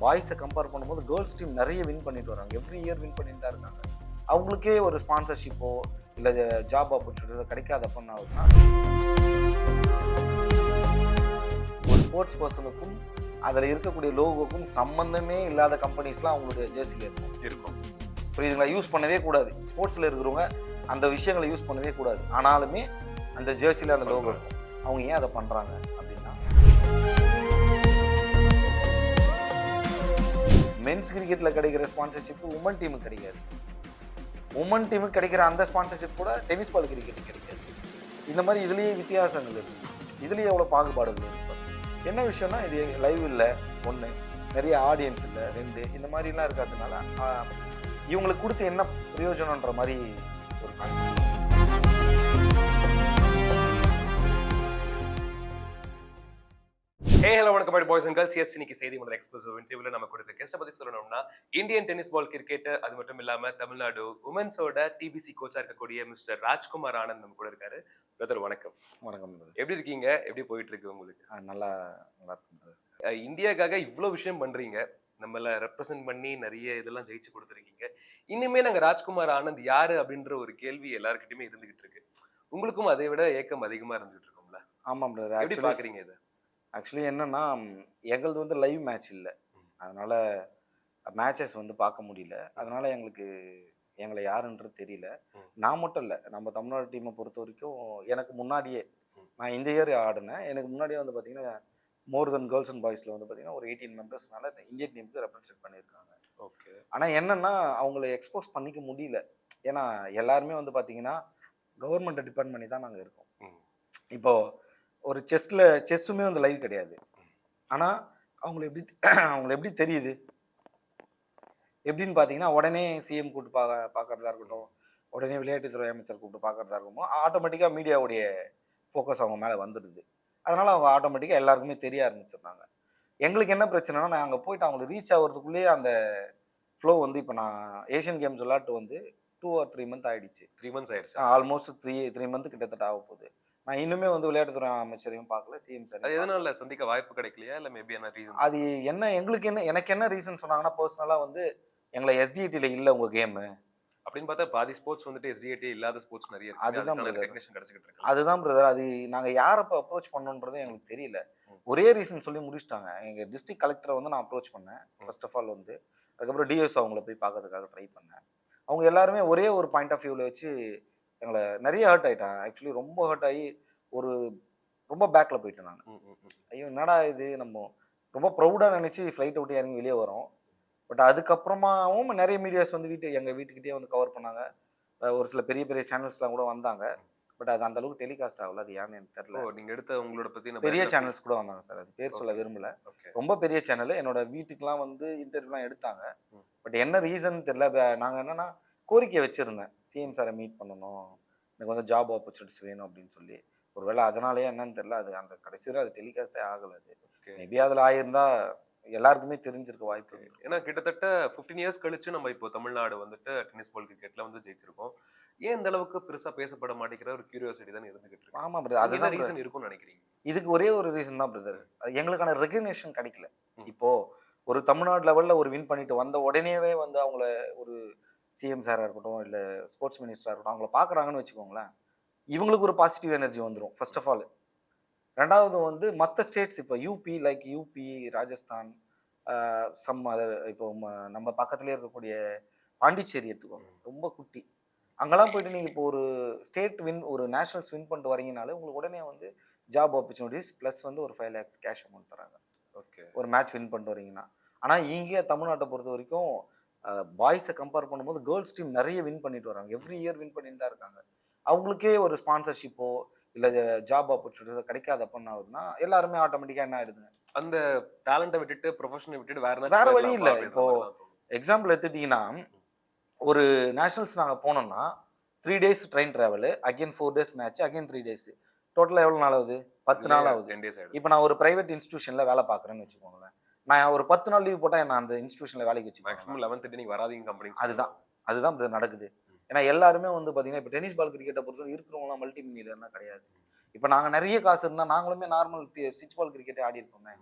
பாய்ஸை compare பண்ணும்போது girls team நிறைய win பண்ணிட்டு வராங்க. எவ்ரி இயர் வின் பண்ணிட்டு தான் இருக்காங்க. அவங்களுக்கே ஒரு ஸ்பான்சர்ஷிப்போ இல்லை ஜாப் ஆப்பர்ச்சுனிட்டிஸோ கிடைக்காதப்ப என்ன ஆகுதுன்னா, ஒரு ஸ்போர்ட்ஸ் பர்சனுக்கும் அதில் இருக்கக்கூடிய லோகோக்கும் சம்மந்தமே இல்லாத கம்பெனிஸ்லாம் அவங்களுடைய ஜெர்சியில் இருக்கும். புரியுதுங்களா? யூஸ் பண்ணவே கூடாது. ஸ்போர்ட்ஸில் இருக்கிறவங்க அந்த விஷயங்களை யூஸ் பண்ணவே கூடாது. ஆனாலுமே அந்த ஜெர்சியில் அந்த லோகோ இருக்கும். அவங்க ஏன் அதை பண்ணுறாங்க அப்படின்னா, மென்ஸ் கிரிக்கெட்டில் கிடைக்கிற ஸ்பான்சர்ஷிப் உமன் டீமுக்கு கிடைக்காது. உமன் டீமுக்கு கிடைக்கிற அந்த ஸ்பான்சர்ஷிப் கூட டென்னிஸ் பால் கிரிக்கெட்டுக்கு கிடைக்காது. இந்த மாதிரி இதுலேயே வித்தியாசங்கள் இருக்குது. இதுலேயே எவ்வளோ பாகுபாடுகள் இருக்குது. என்ன விஷயம்னா, இது லைவ் இல்லை ஒன்று, நிறைய ஆடியன்ஸ் இல்லை ரெண்டு, இந்த மாதிரிலாம் இருக்கிறதுனால இவங்களுக்கு கொடுத்து என்ன பிரயோஜனன்ற மாதிரி ஒரு கான்செப்ட். ஹலோ வணக்கம் பாய்ஸ் அண்ட் கேர்ள்ஸ். எஸ், இன்னைக்கு செய்தி முதல் எக்ஸ்க்ளூசிவ் இன்டர்வியூல நம்ம கொடுத்த கெஸ்ட்டை பத்தி சொல்லணும்னா, இந்தியன் டென்னிஸ் பால் கிரிக்கெட், அது மட்டும் இல்லாம தமிழ்நாடு உமன்ஸோட டிபிசி கோச்சா இருக்கக்கூடிய மிஸ்டர் ராஜ்குமார் ஆனந்த் நம்ம கூட இருக்காரு. பிரதர் வணக்கம். வணக்கம். எப்படி இருக்கீங்க? எப்படி போயிட்டு இருக்கு உங்களுக்கு? நல்லா இருக்கு. இந்தியாக்காக இவ்வளவு விஷயம் பண்றீங்க, நம்மள ரெப்ரசென்ட் பண்ணி நிறைய இதெல்லாம் ஜெயிச்சு கொடுத்துருக்கீங்க. இனிமே நாங்க ராஜ்குமார் ஆனந்த் யாரு அப்படின்ற ஒரு கேள்வி எல்லாருக்கிட்டுமே இருந்துகிட்டு இருக்கு. உங்களுக்கும் அதை விட ஏக்கம் அதிகமா இருந்துகிட்டு இருக்கும்ல? ஆமாம் பிரதர். எப்படி பாக்குறீங்க இதை? ஆக்சுவலி என்னன்னா, எங்களது வந்து லைவ் மேட்ச் இல்லை, அதனால மேட்சஸ் வந்து பார்க்க முடியல. அதனால எங்களை யாருன்றது தெரியல. நான் மட்டும் இல்லை, நம்ம தமிழ்நாடு டீமை பொறுத்த வரைக்கும் எனக்கு முன்னாடியே, நான் இந்த இயர் ஆடினேன், எனக்கு முன்னாடியே வந்து பார்த்தீங்கன்னா மோர் தென் கேர்ள்ஸ் அண்ட் பாய்ஸில் வந்து பார்த்தீங்கன்னா ஒரு 18 மெம்பர்ஸ்னால இந்தியன் டீமுக்கு ரெப்ரசென்ட் பண்ணியிருக்காங்க. ஓகே. ஆனால் என்னன்னா, அவங்கள எக்ஸ்போஸ் பண்ணிக்க முடியல. ஏன்னா எல்லாருமே வந்து பார்த்தீங்கன்னா கவர்மெண்ட்டை டிபெண்ட் பண்ணி தான் நாங்கள் இருக்கோம். இப்போது ஒரு செஸ்ஸுமே வந்து லைவ் கிடையாது. ஆனால் அவங்களை எப்படி தெரியுது எப்படின்னு பார்த்தீங்கன்னா, உடனே சிஎம் கூப்பிட்டு பார்க்கறதா இருக்கட்டும், உடனே விளையாட்டுத்துறை அமைச்சர் கூப்பிட்டு பார்க்கறதா இருக்கட்டும், ஆட்டோமேட்டிக்காக மீடியாவுடைய ஃபோக்கஸ் அவங்க மேலே வந்துடுது. அதனால் அவங்க ஆட்டோமேட்டிக்காக எல்லாருக்குமே தெரிய ஆரம்பிச்சிடுறாங்க. எங்களுக்கு என்ன பிரச்சனைனா, நான் அங்கே போயிட்டு அவங்களுக்கு ரீச் ஆகிறதுக்குள்ளேயே அந்த ஃப்ளோ வந்து, இப்போ நான் ஏஷியன் கேம்ஸ் விளையாட்டு வந்து 2 or 3 months ஆகிடுச்சு. 3 months ஆயிடுச்சு. ஆல்மோஸ்ட் 3 months கிட்டத்தட்ட ஆக போகுது. நான் இன்னுமே வந்து விளையாட்டுத்துறை அமைச்சரையும் பார்க்கல, சிஎம் சார். அது எதனால சந்திக்க வாய்ப்பு கிடைக்கலையா, இல்லை மேபி என்ன ரீசன்? அது என்ன, எனக்கு என்ன ரீசன் சொன்னாங்கன்னா, பர்சனலாக வந்து எங்களை எஸ்டிஐடியில் இல்லை உங்கள் கேமு அப்படின்னு பார்த்தா பாதி ஸ்போர்ட்ஸ் வந்துட்டு எஸ்டிஐடி இல்லாத ஸ்போர்ட்ஸ் நிறைய இருக்கு. அதுதான் ரெகக்னிஷன் கிடைச்சிட்டு இருக்கு. அதுதான் பிரதர். அது நாங்கள் யாரை இப்போ அப்ரோச் பண்ணோன்றதே எங்களுக்கு தெரியல. ஒரே ரீசன் சொல்லி முடிச்சிட்டாங்க. எங்கள் டிஸ்ட்ரிக்ட் கலெக்டரை வந்து நான் அப்ரோச் பண்ணேன் ஃபர்ஸ்ட் ஆஃப் ஆல் வந்து. அதுக்கப்புறம் டிஎஸ் அவங்கள போய் பார்க்கறதுக்காக ட்ரை பண்ணேன். அவங்க எல்லாருமே ஒரே ஒரு பாயிண்ட் ஆஃப் வியூவில் வச்சு எங்களை நிறைய ஹர்ட் ஆகிட்டாங்க. ஆக்சுவலி ரொம்ப ஹர்ட் ஆகி ரொம்ப பேக்கில் போயிட்டேன் நான். ஐயோ என்னடா இது, நம்ம ரொம்ப ப்ரௌடாக நினச்சி ஃப்ளைட்டை விட்டு இறங்கி வெளியே வரோம். பட் அதுக்கப்புறமாவும் நிறைய மீடியாஸ் வந்து எங்கள் வீட்டுக்கிட்டே வந்து கவர் பண்ணாங்க. ஒரு சில பெரிய பெரிய சேனல்ஸ்லாம் கூட வந்தாங்க. பட் அது அந்த அளவுக்கு டெலிகாஸ்ட் ஆகல. அது ஏன்னு எனக்கு தெரியல. நீங்கள் எடுத்த உங்களோட பற்றி பெரிய சேனல்ஸ் கூட வந்தாங்க சார். அது பேர் சொல்ல விரும்பல. ரொம்ப பெரிய சேனல் என்னோட வீட்டுக்கெலாம் வந்து இன்டர்வியூலாம் எடுத்தாங்க. பட் என்ன ரீசன் தெரியல. நாங்கள் என்னன்னா கோரிக்கை வச்சுருந்தேன், சிஎம் சாரை மீட் பண்ணணும், எனக்கு வந்து ஜாப் ஆப்பர்ச்சுனிட்டிஸ் வேணும் அப்படின்னு சொல்லி. ஒருவேளை அதனாலேயே என்னன்னு தெரியல, அது அந்த கடைசியில் அது டெலிகாஸ்டே ஆகலை. அது மேபி அதில் ஆயிருந்தா எல்லாருக்குமே தெரிஞ்சிருக்க வாய்ப்பு. ஏன்னா கிட்டத்தட்ட 15 years கழிச்சு நம்ம இப்போ தமிழ்நாடு வந்துட்டு டென்னிஸ் பால் கிரிக்கெட்ல வந்து ஜெயிச்சிருக்கோம். ஏன் இந்த அளவுக்கு பெருசா பேசப்பட மாட்டேங்கிற ஒரு கியூரியாசிட்டி தான் இருந்துகிட்டு இருக்கு. ஆமா பிரதர், அதுதான் ரீசன் இருக்கும்னு நினைக்கிறீங்க? இதுக்கு ஒரே ஒரு ரீசன் தான் பிரதர், எங்களுக்கான ரெகக்னேஷன் கிடைக்கல. இப்போ ஒரு தமிழ்நாடு லெவல்ல ஒரு வின் பண்ணிட்டு வந்த உடனேவே வந்து அவங்கள ஒரு சிஎம் சாரா இருக்கட்டும், இல்லை ஸ்போர்ட்ஸ் மினிஸ்டரா இருக்கட்டும், அவங்கள பாக்குறாங்கன்னு வச்சுக்கோங்களேன், இவங்களுக்கு ஒரு பாசிட்டிவ் எனர்ஜி வந்துடும் ஃபர்ஸ்ட் ஆஃப் ஆல். ரெண்டாவது வந்து மற்ற ஸ்டேட்ஸ், இப்போ யூபி, ராஜஸ்தான், சம் அதர், இப்போ நம்ம பக்கத்துலேயே இருக்கக்கூடிய பாண்டிச்சேரி எடுத்துக்கோங்க, ரொம்ப குட்டி. அங்கெல்லாம் போயிட்டு நீங்கள் இப்போ ஒரு ஸ்டேட் ஒரு நேஷனல்ஸ் வின் பண்ணிட்டு வரீங்கனாலே உங்களுக்கு உடனே வந்து ஜாப் ஆப்பர்ச்சுனிட்டிஸ் ப்ளஸ் வந்து ஒரு 5 lakhs கேஷ் அமௌண்ட் தராங்க. ஓகே. ஒரு மேட்ச் வின் பண்ணிட்டு வரீங்கன்னா. ஆனால் இங்கே தமிழ்நாட்டை பொறுத்த வரைக்கும் பாய்ஸை கம்பேர் பண்ணும்போது கேர்ள்ஸ் டீம் நிறைய வின் பண்ணிட்டு வராங்க. எவ்ரி இயர் வின் பண்ணிட்டு தான் இருக்காங்க. அவங்களுக்கே ஒரு ஸ்பான்சர்ஷிப்போ இல்லை ஜாப் ஆப்பர்ச்சுனிட்டிஸோ கிடைக்காதப்ப என்ன ஆகுதுன்னா, எல்லாருமே ஆட்டோமேட்டிக்காக என்ன ஆயிடுதுங்க, அந்த டேலண்ட்டை விட்டுட்டு ப்ரொஃபஷனை விட்டுட்டு வேற வழி இல்லை. இப்போ எக்ஸாம்பிள் எடுத்துட்டீங்கன்னா, ஒரு நேஷனல்ஸ் நாங்கள் போனோம்னா 3 days train travel, again 4 days match, again 3 days, டோட்டலாக எவ்வளோ நாள் ஆகுது? 10 நாள் ஆகுது. இப்போ நான் ஒரு பிரைவேட் இன்ஸ்டியூஷனில் வேலை பார்க்குறேன்னு வச்சுக்கோங்களேன், நான் ஒரு 10 நாள் லீவ் போட்டால் என்ன அந்த இன்ஸ்டியூஷனில் வேலைக்கு வச்சு மேக்ஸிமம் 11th நீங்க வராதீங்க கம்பெனி. அதுதான் நடக்குது. ஏன்னா எல்லாருமே வந்து பார்த்தீங்கன்னா, இப்போ டென்னிஸ் பால் கிரிக்கெட்டை பொறுத்தவரை இருக்கிறவங்களாம் மல்டி மில்லியனர்னா கிடையாது. இப்போ நாங்கள் நிறைய காசு இருந்தால் நாங்களுமே நார்மல் ஸ்டிச் பால் கிரிக்கெட்டே ஆடி இருப்போமே.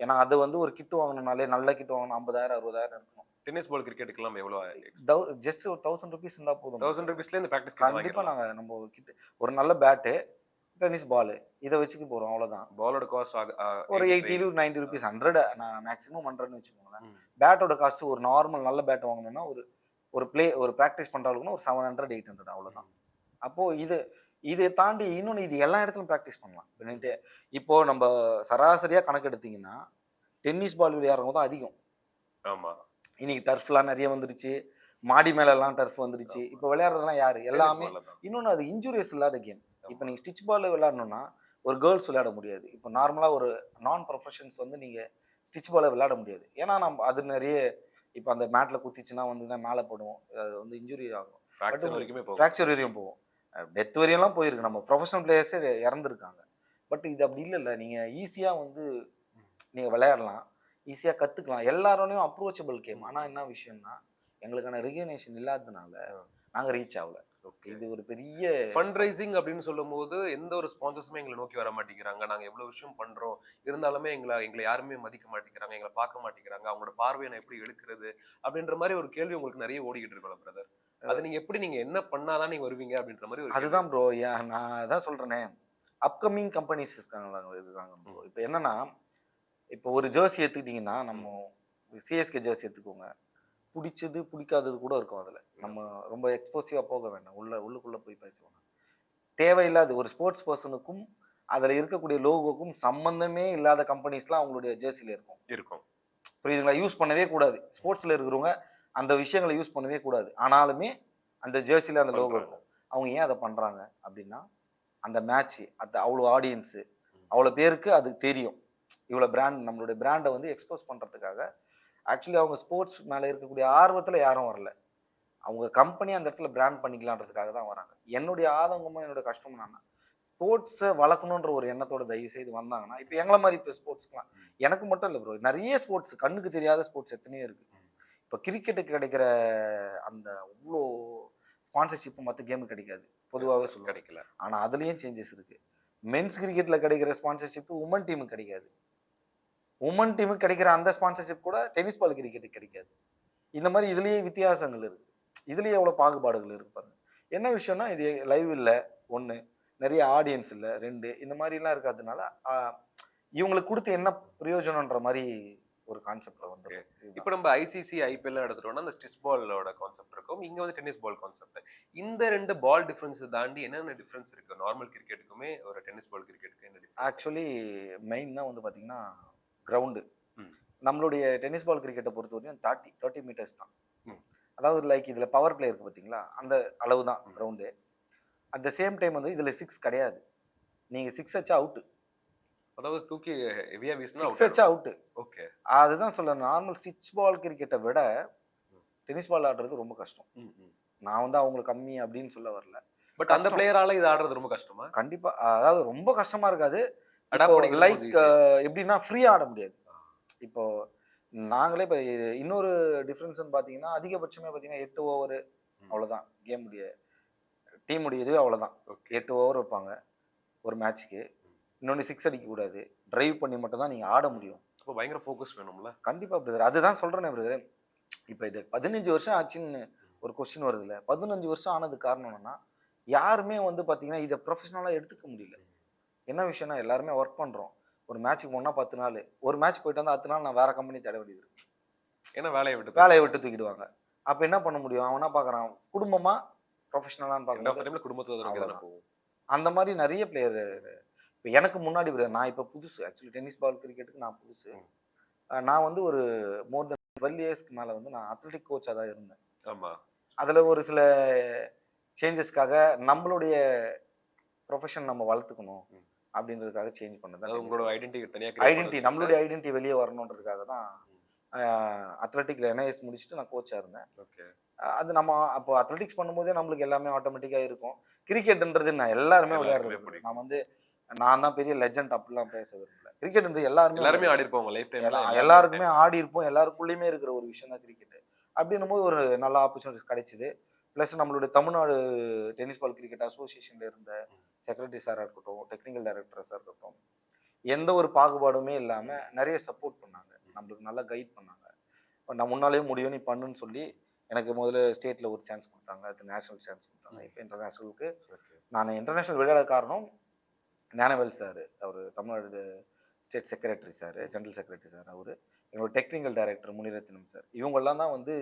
ஏன்னா அது வந்து ஒரு கிட் வாங்கணும்னாலே நல்ல கிட் வாங்கணும் 50,000 60,000 இருக்கணும். டென்னிஸ் பால் கிரிக்கெட்டுக்குலாம் எவ்வளவு? ஜஸ்ட் ஒரு 1000 ருபீஸ் இருந்தா போதும். 1000 ரூபீஸ்ல இந்த பிராக்டிஸ் கிட் கண்டிப்பா வாங்கிடலாம். நாங்க நம்ம கிட் ஒரு நல்ல பேட்டு, டென்னிஸ் பால் இத வச்சுக்க போறோம் அவ்வளவுதான். பாலோட காஸ்ட் ஒரு 80 85. 90 ருபீஸ் 100 நான் மேக்ஸிமம் 100ன்னு வச்சுக்கோங்களேன். ம். பேட்டோட காஸ்ட் ஒரு நார்மல் நல்ல பேட் வாங்கணும்னா ஒரு பிராக்டிஸ் பண்றவங்களுக்குன்னா ஒரு 700 800 அவ்வளவுதான். அப்போ இதை தாண்டி இன்னொன்னு இது எல்லா இடத்துலயும் பிராக்டிஸ் பண்ணலாம். இப்போ நம்ம சராசரியா கணக்கு எடுத்தீங்கன்னா டென்னிஸ் பால் விளையாடுறவங்க தான் அதிகம். ஆமா. இன்னைக்கு டர்ஃப்லாம் நிறைய வந்துருச்சு. மாடி மேல எல்லாம் டர்ஃப் வந்துருச்சு. ஆமா. இப்போ விளையாடுறதெல்லாம் யாரு? டென்னிஸ் எல்லாமே பால்ல தான். இன்னொன்னு அது இன்ஜூரியஸ் இல்லாத கேம். இப்போ ஆமா. நீங்க ஸ்டிச் பால் விளையாடணும்னா ஒரு கேர்ள்ஸ் விளையாட முடியாது. இப்போ நார்மலா ஒரு நான் ப்ரொஃபஷன்ஸ் வந்து நீங்க ஸ்டிச் பால விளையாட முடியாது. ஏன்னா அது நிறைய இப்போ அந்த மேட்ல குத்திச்சுன்னா வந்து மேல படும். அது வந்து இன்ஜுரி ஆகும். ஃபிராக்சர் வரைக்குமே போகும். ஃப்ராக்சர் வரையும் போகும். டெத் வரையும்லாம் போயிருக்கு. நம்ம ப்ரொஃபஷனல் பிளேயர்ஸே இறந்துருக்காங்க. பட் இது அப்படி இல்லல்ல. நீங்க ஈஸியா வந்து நீங்க விளையாடலாம். ஈஸியா கத்துக்கலாம். எல்லாரோடையும் அப்ரோச்சபிள் கேம். ஆனா என்ன விஷயம்னா எங்களுக்கான ரெகக்னிஷன் இல்லாததுனால நாங்க ரீச் ஆகல. ஓகே. இது ஒரு பெரிய ஃபண்ட் ரைசிங் அப்படின்னு சொல்லும்போது எந்த ஒரு ஸ்பான்சர்ஸுமே எங்களை நோக்கி வர மாட்டேங்கிறாங்க. நாங்க எவ்வளவு விஷயம் பண்றோம். இருந்தாலுமே எங்களை யாருமே மதிக்க மாட்டேங்கிறாங்க. எங்களை பார்க்க மாட்டேங்கிறாங்க. அவங்களோட பார்வையை நான் எப்படி எடுக்கிறது அப்படின்ற மாதிரி ஒரு கேள்வி உங்களுக்கு நிறைய ஓடிக்கிட்டு இருக்கோம் பிரதர். அது நீங்க என்ன பண்ணாதான் நீங்க வருவீங்க அப்படின்ற மாதிரி ஒரு கேள்வி. அதுதான் ப்ரோ. நான் அதான் சொல்றேனே. அப்கமிங் கம்பெனிஸ் இருக்காங்க ப்ரோ. இப்போ என்னன்னா இப்போ ஒரு ஜெர்சி எடுத்துக்கிட்டீங்கன்னா நம்ம சிஎஸ்கே ஜெர்சி எடுத்துக்கோங்க. பிடிச்சது பிடிக்காதது கூட இருக்கும் அதுல. நம்ம ரொம்ப எக்ஸ்போசிவா போக வேண்டாம். உள்ளுக்குள்ள போய் பேசுவோம். தேவையில்லாத ஒரு ஸ்போர்ட்ஸ் பர்சனுக்கும் அதுல இருக்கக்கூடிய லோகோக்கும் சம்பந்தமே இல்லாத கம்பெனிஸ்லாம் அவங்களுடைய ஜெர்சில இருக்கும். புரியுதுங்களா? யூஸ் பண்ணவே கூடாது. ஸ்போர்ட்ஸ்ல இருக்கிறவங்க அந்த விஷயங்களை யூஸ் பண்ணவே கூடாது. ஆனாலுமே அந்த ஜெர்சில அந்த லோகோ இருக்கும். அவங்க ஏன் அதை பண்றாங்க அப்படின்னா அந்த மேட்ச் அது அவ்வளோ ஆடியன்ஸு அவ்வளோ பேருக்கு அது தெரியும். இவ்வளோ பிராண்ட் நம்மளுடைய பிராண்டை வந்து எக்ஸ்போஸ் பண்றதுக்காக ஆக்சுவலி அவங்க ஸ்போர்ட்ஸ் மேலே இருக்கக்கூடிய ஆர்வத்தில் யாரும் வரல. அவங்க கம்பெனி அந்த இடத்துல பிராண்ட் பண்ணிக்கலான்றதுக்காக தான் வராங்க. என்னுடைய ஆதங்கமும் என்னோட கஷ்டமும் என்னன்னா ஸ்போர்ட்ஸை வளர்க்கணுன்ற ஒரு எண்ணத்தோட தயவு செய்து வந்தாங்கன்னா இப்போ எங்களை மாதிரி இப்போ ஸ்போர்ட்ஸ்க்குலாம் எனக்கு மட்டும் இல்லை ப்ரோ. நிறைய ஸ்போர்ட்ஸ் கண்ணுக்கு தெரியாத ஸ்போர்ட்ஸ் எத்தனையோ இருக்கு. இப்போ கிரிக்கெட்டுக்கு கிடைக்கிற அந்த அவ்வளோ ஸ்பான்சர்ஷிப் மற்ற கேமுக்கு கிடைக்காது பொதுவாகவே சொல்ல கிடைக்கல. ஆனால் அதுலேயும் சேஞ்சஸ் இருக்கு. மென்ஸ் கிரிக்கெட்டில் கிடைக்கிற ஸ்பான்சர்ஷிப் உமன் டீமுக்கு கிடைக்காது. உமன் டீமுக்கு கிடைக்கிற அந்த ஸ்பான்சர்ஷிப் கூட டென்னிஸ் பால் கிரிக்கெட்டுக்கு கிடைக்காது. இந்த மாதிரி இதுலேயே வித்தியாசங்கள் இருக்கு. இதுலேயே எவ்வளோ பாகுபாடுகள் இருக்கு பாருங்க. என்ன விஷயம்னா இது லைவ் இல்லை ஒன்று, நிறைய ஆடியன்ஸ் இல்லை 2, இந்த மாதிரிலாம் இருக்காததுனால இவங்களுக்கு கொடுத்து என்ன பிரயோஜனன்ற மாதிரி ஒரு கான்செப்ட்ல வந்து இப்போ நம்ம ஐசிசி ஐபிஎல் எடுத்துட்டோம்னா அந்த ஸ்டிச் பாலோட கான்செப்ட் இருக்கும். இங்க வந்து டென்னிஸ் பால் கான்செப்ட். இந்த 2 பால் டிஃபரன்ஸ் தாண்டி என்னென்ன டிஃபரன்ஸ் இருக்கு நார்மல் கிரிக்கெட்டுக்குமே ஒரு டென்னிஸ் பால் கிரிக்கெட்டுக்கு என்ன டிஃபரன்ஸ்? ஆக்சுவலி மெயின்னா வந்து பார்த்தீங்கன்னா கிரவுண்டு. நம்மளுடைய டென்னிஸ் பால் கிரிக்கெட்டை பொறுத்த வரைக்கும் 30 மீட்டர்ஸ் தான். அதாவது லைக் இதில் பவர் பிளே இருக்கு பார்த்தீங்களா, அந்த அளவு தான் ground. At the same time வந்து இதில் 6 கிடையாது. நீங்கள் 6 வச்சா அவுட்டு. அதாவது தூக்கி ஹெவியா வீசினா 6 வச்சா அவுட்டு. ஓகே. அதுதான் சொல்ல நார்மல் ஸ்டிச் பால் கிரிக்கெட்டை விட டென்னிஸ் பால் ஆடுறது ரொம்ப கஷ்டம். நான் வந்து அவங்களுக்கு கம்மி அப்படின்னு சொல்ல வரல. பட் அந்த பிளேயரால இது ஆடுறது ரொம்ப கஷ்டமா? கண்டிப்பா. அதாவது ரொம்ப கஷ்டமா இருக்காது. லைக் எப்படின்னா ஃப்ரீயா ஆட முடியாது. இப்போ நாங்களே இப்போ இன்னொரு டிஃபரன்ஸ் பார்த்தீங்கன்னா அதிகபட்சமே பார்த்தீங்கன்னா 8 ஓவர் அவ்வளோதான் கேமுடைய டீமுடைய இதுவே அவ்வளோதான். 8 ஓவர் வைப்பாங்க ஒரு மேட்ச்சுக்கு. இன்னொன்று 6 அடிக்கக்கூடாது. டிரைவ் பண்ணி மட்டும் தான் நீங்கள் ஆட முடியும். அப்போ பயங்கர ஃபோக்கஸ் வேணும்ல. கண்டிப்பாக பிரதர். அதுதான் சொல்கிறேனே பிரதர். இப்போ இது 15 வருஷம் ஆச்சுன்னு ஒரு கொஸ்டின் வருதுல்ல. 15 வருஷம் ஆனது காரணம் என்னன்னா யாருமே வந்து பார்த்தீங்கன்னா இதை ப்ரொஃபஷனலாக எடுத்துக்க முடியல. என்ன விஷயம்னா எல்லாருமே ஒர்க் பண்ணுறோம். ஒரு மேட்ச்சுக்கு போனால் 10 நாள், ஒரு மேட்ச் போயிட்டு வந்தால் 10 நாள் நான் வேற கம்பெனி தேட வேண்டியது. ஏன்னா வேலையை விட்டு தூக்கிடுவாங்க. அப்போ என்ன பண்ண முடியும்? அவனா பார்க்குறான் குடும்பமா ப்ரொஃபஷனலான்னு பார்க்குறான். குடும்பத்தில் அந்த மாதிரி நிறைய பிளேயர். இப்போ எனக்கு முன்னாடி நான் இப்போ புதுசு. ஆக்சுவலி டென்னிஸ் பால் கிரிக்கெட்டுக்கு நான் புதுசு. நான் வந்து ஒரு மோர் தென் 12 இயர்ஸ்க்கு மேலே வந்து நான் அத்லெட்டிக் கோச்சாக தான் இருந்தேன். ஆமாம். அதில் ஒரு சில சேஞ்சஸ்க்காக நம்மளுடைய ப்ரொஃபஷன் நம்ம வளர்த்துக்கணும் அப்படின்றதுக்காக சேஞ்ச் பண்ணது. உங்களோட ஐடென்டிட்டி நம்மளுடைய ஐடென்டிட்டி வெளியே வரணுன்றதுக்காக தான் அத்லெட்டிக்ல NIS முடிச்சுட்டு நான் கோச்சா இருந்தேன். அது நம்ம அப்போ அத்லெட்டிக்ஸ் பண்ணும்போதே நம்மளுக்கு எல்லாமே ஆட்டோமேட்டிக்கா இருக்கும். கிரிக்கெட்ன்றது நான் எல்லாருமே விளையாடுறது. நான் வந்து நான் தான் பெரிய லெஜண்ட் அப்படிலாம் பேச விரும்பல. கிரிக்கெட் எல்லாருமே ஆடி இருப்போம் லைஃப் டைம்ல. எல்லாருக்குமே ஆடி இருப்போம். எல்லாருக்குள்ளயுமே இருக்கிற ஒரு விஷயம் தான் கிரிக்கெட். அப்படின்னும் போது ஒரு நல்ல ஆப்பர்ச்சுனிட்டிஸ் கிடைச்சிது. ப்ளஸ் நம்மளுடைய தமிழ்நாடு டென்னிஸ் பால் கிரிக்கெட் அசோசியேஷன்ல இருந்த செக்ரட்டரி சாரா இருக்கட்டும், டெக்னிக்கல் டைரக்டர்ஸா இருக்கட்டும், எந்த ஒரு பாகுபாடுமே இல்லாம நிறைய சப்போர்ட் பண்ணாங்க. நம்மளுக்கு நல்லா கைட் பண்ணாங்க. நான் முன்னாலயே முடியும் நீ பண்ணுன்னு சொல்லி எனக்கு முதல்ல ஸ்டேட்ல ஒரு சான்ஸ் குடுத்தாங்க. அடுத்து நேஷனல் சான்ஸ் குடுத்தாங்க. இப்ப இன்டர்நேஷனலுக்கு நான் இன்டர்நேஷனல் விளையாட காரணம் ஞானவேல் சார். அவரு Tamil Nadu state secretary sir, general secretary sir அவரு. எங்களோட டெக்னிக்கல் டைரக்டர் முனிரத்தினம் சார். இவங்கெல்லாம் தான் வந்து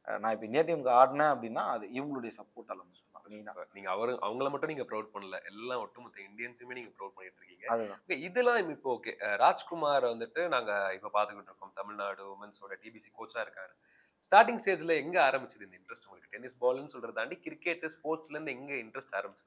நான் இப்ப இந்தியா டீமுக்கு ஆடுனேன் அப்படின்னா, அது இவங்களுடைய சப்போர்ட்டால சொல்லலாம் மெயினா. நீங்க அவங்கள மட்டும் நீங்க ப்ரௌட் பண்ணல. எல்லாம் ஒட்டுமொத்த இந்தியன்ஸுமே நீங்க ப்ரௌட் பண்ணிட்டு இருக்கீங்க. அதுதான். ஓகே, இதெல்லாம் இப்போ ஓகே. ராஜ்குமார் வந்துட்டு நாங்க இப்ப பார்த்துக்கிட்டு இருக்கோம். தமிழ்நாடு உமன்ஸோட டிபிசி கோச்சா இருக்காரு. ஸ்டார்ட்டிங் ஸ்டேஜ்ல எங்க ஆரம்பிச்சது இந்த இன்ட்ரெஸ்ட் உங்களுக்கு? டென்னிஸ் பால்ன்னு சொல்றத தாண்டி கிரிக்கெட், ஸ்போர்ட்ஸ்ல இருந்து எங்க இன்ட்ரெஸ்ட் ஆரம்பிச்சது?